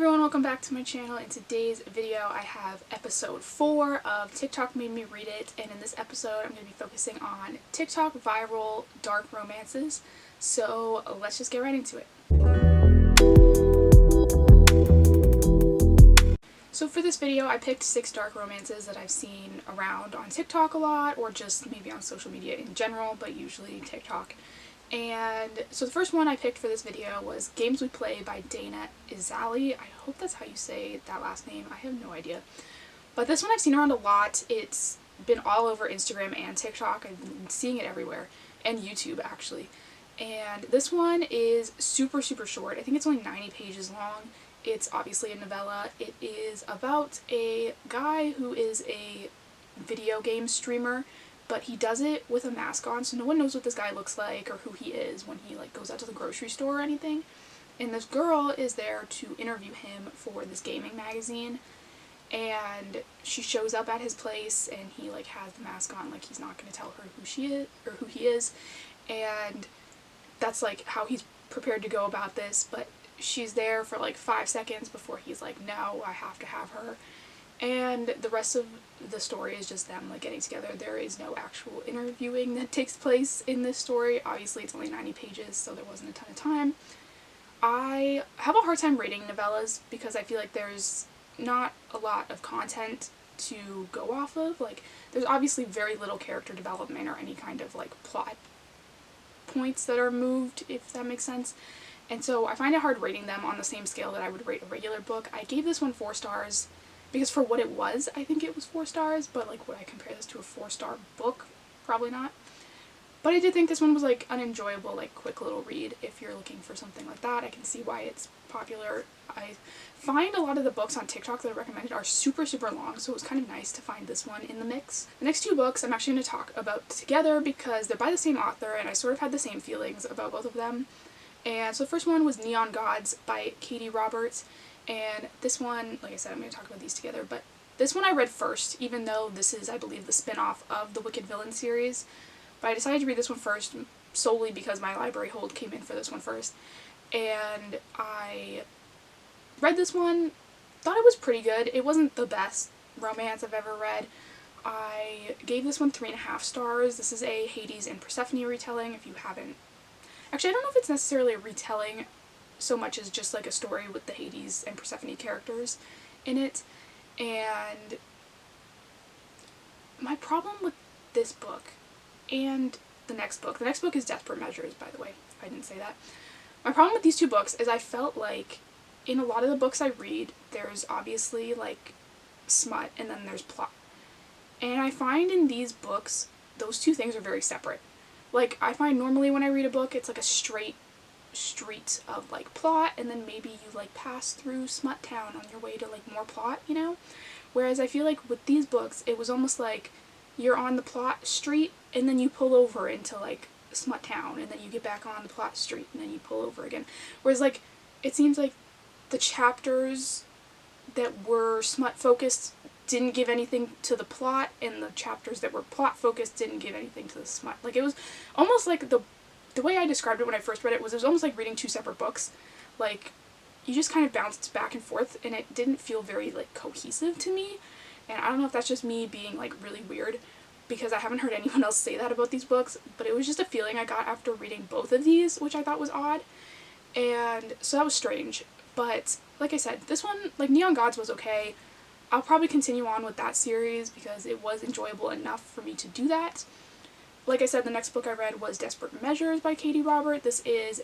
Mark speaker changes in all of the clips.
Speaker 1: everyone, welcome back to my channel. In today's video I have episode 4 of TikTok Made Me Read It, and in this episode I'm going to be focusing on TikTok viral dark romances. So let's just get right into it. So for this video I picked 6 dark romances that I've seen around on TikTok a lot, or just maybe on social media in general, but usually TikTok. And so the first one I picked for this video was Games We Play by Dana Izali. I hope that's how you say that last name. I have no idea. But this one I've seen around a lot. It's been all over Instagram and TikTok. I've been seeing it everywhere. And YouTube, actually. And this one is super short. I think it's only 90 pages long. It's obviously a novella. It is about a guy who is a video game streamer, but he does it with a mask on, so no one knows what this guy looks like or who he is when he goes out to the grocery store or anything. And this girl is there to interview him for this gaming magazine, and she shows up at his place and he has the mask on, he's not going to tell her who she is or who he is, and that's how he's prepared to go about this. But she's there for 5 seconds before he's like, no, I have to have her. And the rest of the story is just them getting together. There is no actual interviewing that takes place in this story. Obviously it's only 90 pages, so there wasn't a ton of time. I have a hard time rating novellas because I feel like there's not a lot of content to go off of. There's obviously very little character development or any kind of plot points that are moved, if that makes sense. And so I find it hard rating them on the same scale that I would rate a regular book. I gave this one 4 stars. Because for what it was, I think it was 4 stars, but would I compare this to a 4-star book? Probably not. But I did think this one was an enjoyable, quick little read. If you're looking for something like that, I can see why it's popular. I find a lot of the books on TikTok that are recommended are super long, so it was kind of nice to find this one in the mix. The next 2 books I'm actually going to talk about together because they're by the same author, and I sort of had the same feelings about both of them. And so the first one was Neon Gods by Katee Roberts. And this one, like I said, I'm going to talk about these together, but this one I read first, even though this is, I believe, the spin-off of the Wicked Villain series. But I decided to read this one first solely because my library hold came in for this one first. And I read this one, thought it was pretty good. It wasn't the best romance I've ever read. I gave this one 3.5 stars. This is a Hades and Persephone retelling, if you haven't... Actually, I don't know if it's necessarily a retelling so much as just a story with the Hades and Persephone characters in it. And my problem with this book and the next book is Desperate Measures, by the way, I didn't say that. My problem with these 2 books is I felt like in a lot of the books I read, there's obviously smut and then there's plot. And I find in these books, those 2 things are very separate. I find normally when I read a book, it's a straight street of plot, and then maybe you pass through Smut Town on your way to more plot, you know? Whereas I feel with these books it was almost you're on the plot street and then you pull over into Smut Town, and then you get back on the plot street and then you pull over again. Whereas it seems the chapters that were smut focused didn't give anything to the plot, and the chapters that were plot focused didn't give anything to the smut. It was almost the way I described it when I first read it was almost like reading 2 separate books. You just kind of bounced back and forth, and it didn't feel very, cohesive to me. And I don't know if that's just me being, really weird, because I haven't heard anyone else say that about these books, but it was just a feeling I got after reading both of these, which I thought was odd. And so that was strange. But, like I said, this one, Neon Gods was okay. I'll probably continue on with that series because it was enjoyable enough for me to do that. Like I said, the next book I read was Desperate Measures by Katee Roberts. This is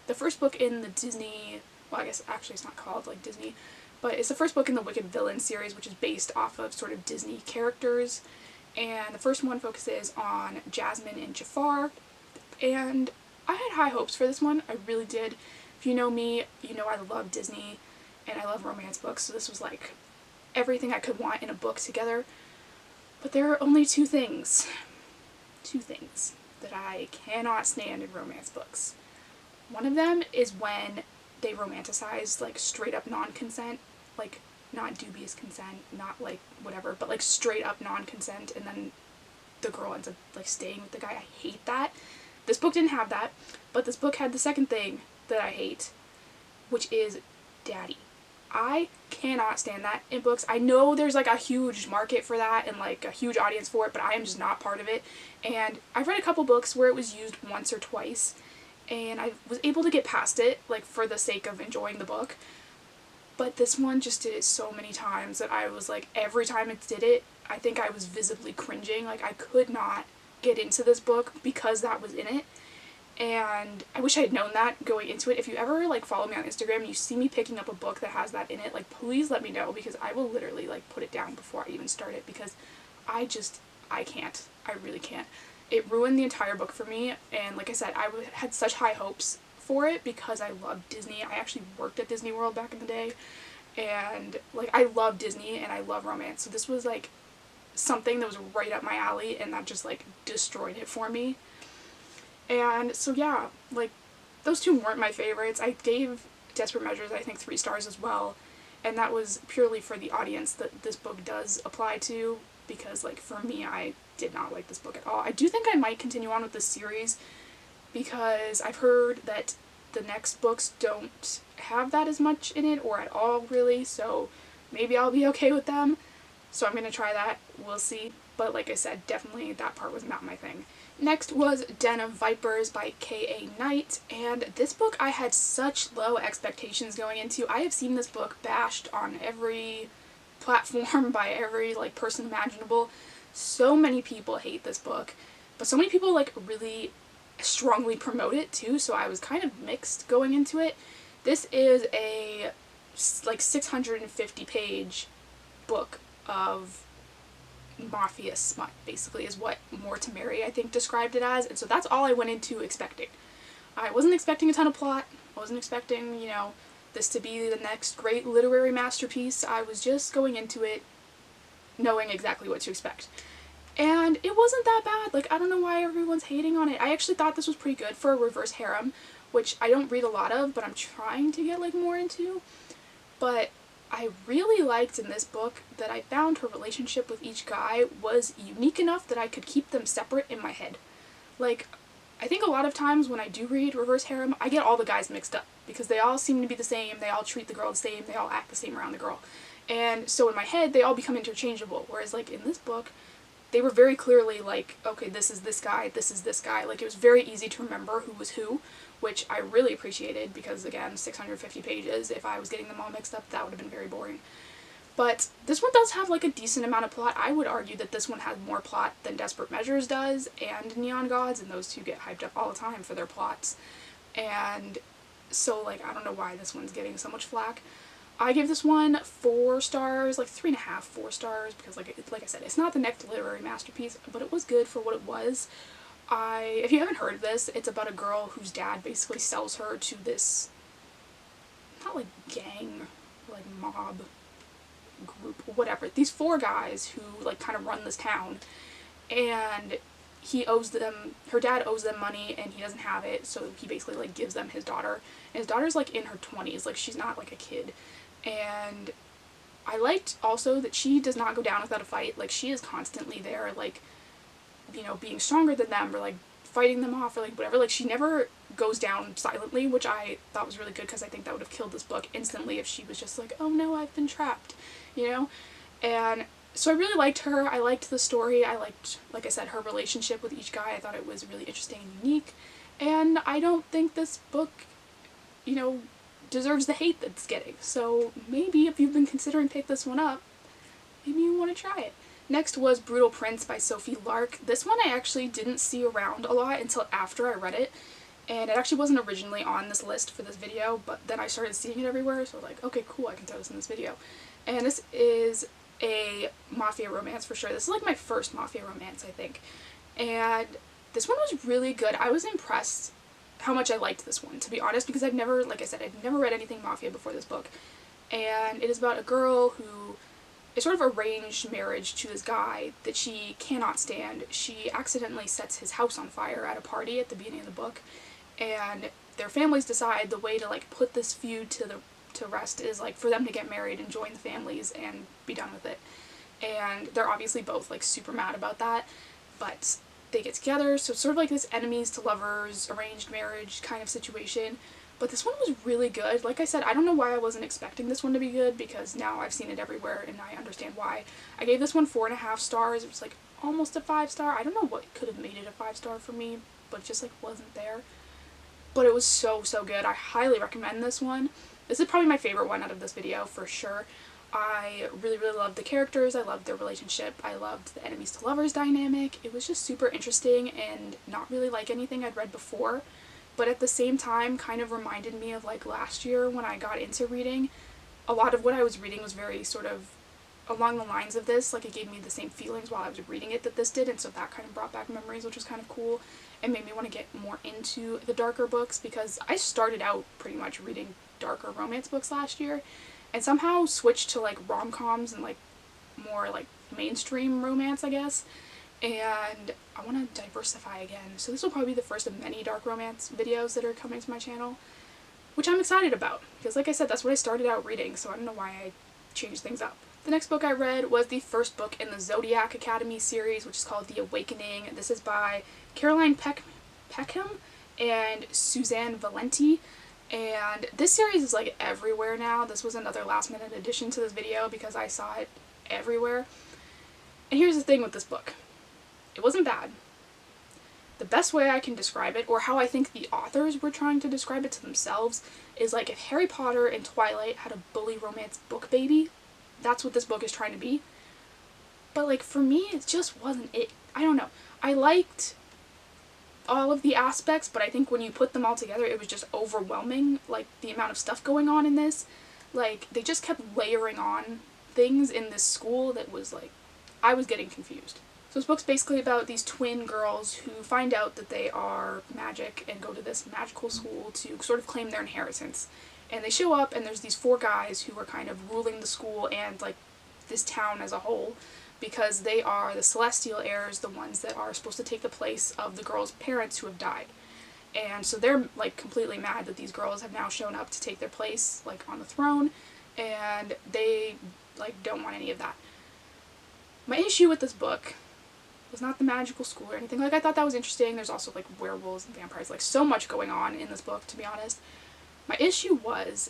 Speaker 1: the first book in the Disney, well, I guess actually it's not called Disney, but it's the first book in the Wicked Villain series, which is based off of sort of Disney characters. And the first one focuses on Jasmine and Jafar, and I had high hopes for this one. I really did. If you know me, you know I love Disney and I love romance books, so this was everything I could want in a book together. But there are only 2 things that I cannot stand in romance books. One of them is when they romanticize straight up non-consent, not dubious consent, not whatever, but straight up non-consent, and then the girl ends up staying with the guy. I hate that. This book didn't have that, but this book had the second thing that I hate, which is daddy. I cannot stand that in books. I know there's like a huge market for that and like a huge audience for it, but I am just not part of it. And I've read a couple books where it was used once or twice, and I was able to get past it, like for the sake of enjoying the book. But this one just did it so many times that I was like, every time it did it, I think I was visibly cringing. Like, I could not get into this book because that was in it. And I wish I had known that going into it. If you ever like follow me on Instagram and you see me picking up a book that has that in it, like, please let me know, because I will literally like put it down before I even start it, because I can't. I really can't. It ruined the entire book for me, and like I said, I had such high hopes for it because I loved Disney. I actually worked at Disney World back in the day, and like, I love Disney and I love romance, so this was like something that was right up my alley, and that just like destroyed it for me. And so yeah, like, those two weren't my favorites. I gave Desperate Measures, I think, 3 stars as well, and that was purely for the audience that this book does apply to, because like, for me, I did not like this book at all. I do think I might continue on with this series because I've heard that the next books don't have that as much in it, or at all really, so maybe I'll be okay with them. So I'm going to try that. We'll see. But like I said, definitely that part was not my thing. Next was Denim Vipers by K.A. Knight, and this book I had such low expectations going into. I have seen this book bashed on every platform by every like person imaginable. So many people hate this book, but so many people like really strongly promote it too, so I was kind of mixed going into it. This is a like 650 page book of mafia smut, basically, is what More to Marry, I think, described it as, and so that's all I went into expecting. I wasn't expecting a ton of plot. I wasn't expecting, you know, this to be the next great literary masterpiece. I was just going into it knowing exactly what to expect. And it wasn't that bad. Like, I don't know why everyone's hating on it. I actually thought this was pretty good for a reverse harem, which I don't read a lot of, but I'm trying to get like more into. But I really liked in this book that I found her relationship with each guy was unique enough that I could keep them separate in my head. Like, I think a lot of times when I do read reverse harem, I get all the guys mixed up because they all seem to be the same, they all treat the girl the same, they all act the same around the girl. And so in my head, they all become interchangeable, whereas like in this book, they were very clearly like, okay, this is this guy, this is this guy. Like, it was very easy to remember who was who, which I really appreciated because, again, 650 pages, if I was getting them all mixed up, that would have been very boring. But this one does have like a decent amount of plot. I would argue that this one has more plot than Desperate Measures does and Neon Gods, and those two get hyped up all the time for their plots. And so, like, I don't know why this one's getting so much flack. I give this one 4 stars, like 3.5, 4 stars, because like I said, it's not the next literary masterpiece, but it was good for what it was. If you haven't heard of this, it's about a girl whose dad basically sells her to this, not like gang, like mob group, whatever. These 4 guys who like kind of run this town, and he owes them, her dad owes them money and he doesn't have it, so he basically like gives them his daughter. And his daughter's like in her 20s, like she's not like a kid. And I liked also that she does not go down without a fight. Like, she is constantly there, like, you know, being stronger than them or like fighting them off or like whatever. Like, she never goes down silently, which I thought was really good because I think that would have killed this book instantly if she was just like, oh no, I've been trapped, you know? And so I really liked her. I liked the story. I liked, like I said, her relationship with each guy. I thought it was really interesting and unique. And I don't think this book, you know, deserves the hate that it's getting. So maybe if you've been considering pick this one up, maybe you want to try it. Next was Brutal Prince by Sophie Lark. This one I actually didn't see around a lot until after I read it, and it actually wasn't originally on this list for this video, but then I started seeing it everywhere, so I was like, okay, cool, I can throw this in this video. And this is a mafia romance for sure. This is like my first mafia romance, I think. And this one was really good. I was impressed how much I liked this one, to be honest, because I've never, like I said, I've never read anything mafia before this book. And it is about a girl who is sort of arranged marriage to this guy that she cannot stand. She accidentally sets his house on fire at a party at the beginning of the book, and their families decide the way to like put this feud to rest is like for them to get married and join the families and be done with it. And they're obviously both like super mad about that, but they get together, so it's sort of like this enemies to lovers, arranged marriage kind of situation. But this one was really good. Like I said, I don't know why I wasn't expecting this one to be good, because now I've seen it everywhere and I understand why. I gave this one 4.5 stars. It was like almost a 5-star. I don't know what could have made it a 5-star for me, but it just like wasn't there. But it was so good. I highly recommend this one. This is probably my favorite one out of this video for sure. I really loved the characters. I loved their relationship. I loved the enemies to lovers dynamic. It was just super interesting and not really like anything I'd read before, but at the same time kind of reminded me of like last year when I got into reading. A lot of what I was reading was very sort of along the lines of this. Like, it gave me the same feelings while I was reading it that this did, and so that kind of brought back memories, which was kind of cool and made me want to get more into the darker books, because I started out pretty much reading darker romance books last year and somehow switched to like rom-coms and like more like mainstream romance, I guess, and I want to diversify again. So this will probably be the first of many dark romance videos that are coming to my channel, which I'm excited about, because like I said, that's what I started out reading, so I don't know why I changed things up. The next book I read was the first book in the Zodiac Academy series, which is called The Awakening. This is by Keilani Peckham and Susanne Valenti. And this series is like everywhere now. This was another last minute addition to this video because I saw it everywhere. And here's the thing with this book. It wasn't bad. The best way I can describe it, or how I think the authors were trying to describe it to themselves, is like if Harry Potter and Twilight had a bully romance book baby, that's what this book is trying to be. But like for me, it just wasn't it. I don't know. I liked all of the aspects, but I think when you put them all together, it was just overwhelming, like the amount of stuff going on in this. Like, they just kept layering on things in this school that was like, I was getting confused. So this book's basically about these twin girls who find out that they are magic and go to this magical school to sort of claim their inheritance. And they show up, and there's these 4 guys who are kind of ruling the school and like this town as a whole, because they are the celestial heirs, the ones that are supposed to take the place of the girls' parents who have died. And so they're like completely mad that these girls have now shown up to take their place like on the throne, and they like don't want any of that. My issue with this book was not the magical school or anything. Like, I thought that was interesting. There's also like werewolves and vampires, like so much going on in this book, to be honest. My issue was,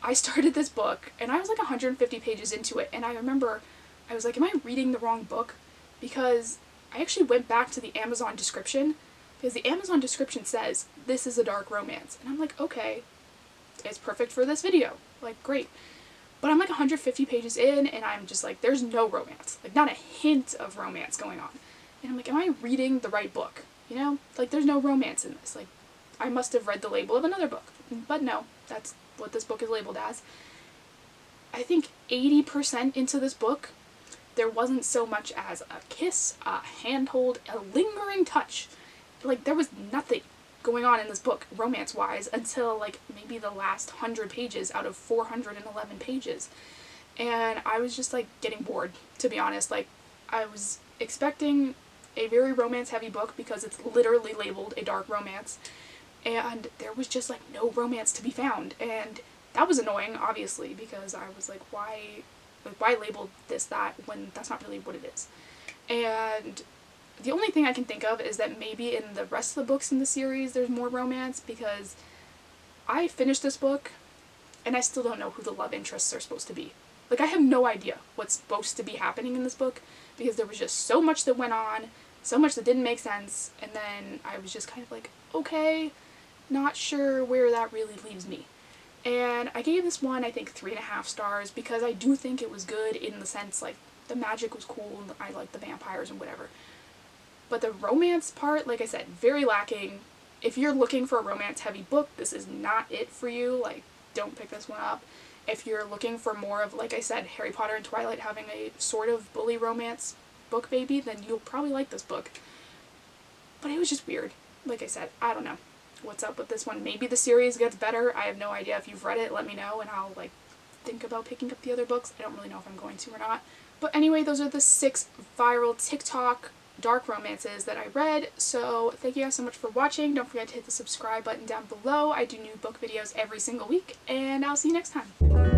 Speaker 1: I started this book and I was like 150 pages into it, and I remember I was like, am I reading the wrong book? Because I actually went back to the Amazon description, because the Amazon description says, this is a dark romance. And I'm like, okay, it's perfect for this video. Like, great. But I'm like 150 pages in, and I'm just like, there's no romance. Like, not a hint of romance going on. And I'm like, am I reading the right book? You know? Like, there's no romance in this. Like, I must have read the label of another book. But no, that's what this book is labeled as. I think 80% into this book, there wasn't so much as a kiss, a handhold, a lingering touch. Like, there was nothing going on in this book, romance-wise, until like maybe the last 100 pages out of 411 pages. And I was just like getting bored, to be honest. Like, I was expecting a very romance-heavy book because it's literally labeled a dark romance, and there was just like no romance to be found. And that was annoying, obviously, because I was like, why label this that when that's not really what it is? And the only thing I can think of is that maybe in the rest of the books in the series there's more romance, because I finished this book and I still don't know who the love interests are supposed to be. Like, I have no idea what's supposed to be happening in this book, because there was just so much that went on, so much that didn't make sense, and then I was just kind of like, okay, not sure where that really leaves me. And I gave this one, I think, 3.5 stars, because I do think it was good in the sense, like, the magic was cool, and I liked the vampires and whatever. But the romance part, like I said, very lacking. If you're looking for a romance-heavy book, this is not it for you. Like, don't pick this one up. If you're looking for more of, like I said, Harry Potter and Twilight having a sort of bully romance book baby, then you'll probably like this book. But it was just weird. Like I said, I don't know what's up with this one. Maybe the series gets better. I have no idea. If you've read it, let me know, and I'll like think about picking up the other books. I don't really know if I'm going to or not. But anyway, those are the 6 viral TikTok dark romances that I read. So thank you guys so much for watching. Don't forget to hit the subscribe button down below. I do new book videos every single week, and I'll see you next time.